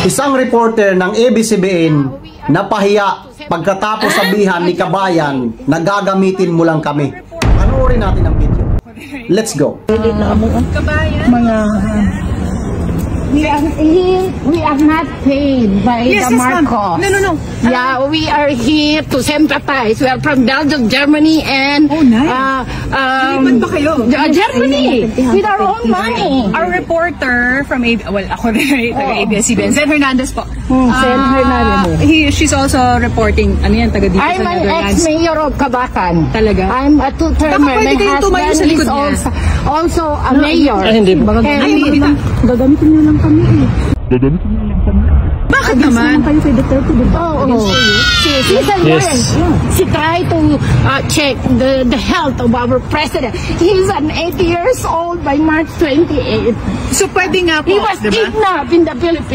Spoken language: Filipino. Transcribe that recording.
Isang reporter ng ABS-CBN napahiya pagkatapos sabihan ni Kabayan na gagamitin mo lang kami. Panoorin natin ang video. Let's go. Kabayan? We are not paid by the Marcos. No. Yeah, we are here to sympathize. We are from Belgium, Germany, and Lipat ba kayo? Germany with our own money. Our reporter from ako rin, ABS-CBN, Zen Hernandez po. Zen Hernandez. She's also reporting, taga dito I'm sa an Netherlands. ex-mayor of Kabakan. Talaga? I'm a two-termer. My husband is also a mayor. Gagamitin niyo lang kami eh. Bakit naman? Kayo kay Duterte, di ba? Oh. She's a lawyer. She tried to check the health of our president. He's an 80 years old by March 28. So pwede nga po, He was diba? kidnapped in the Philippines.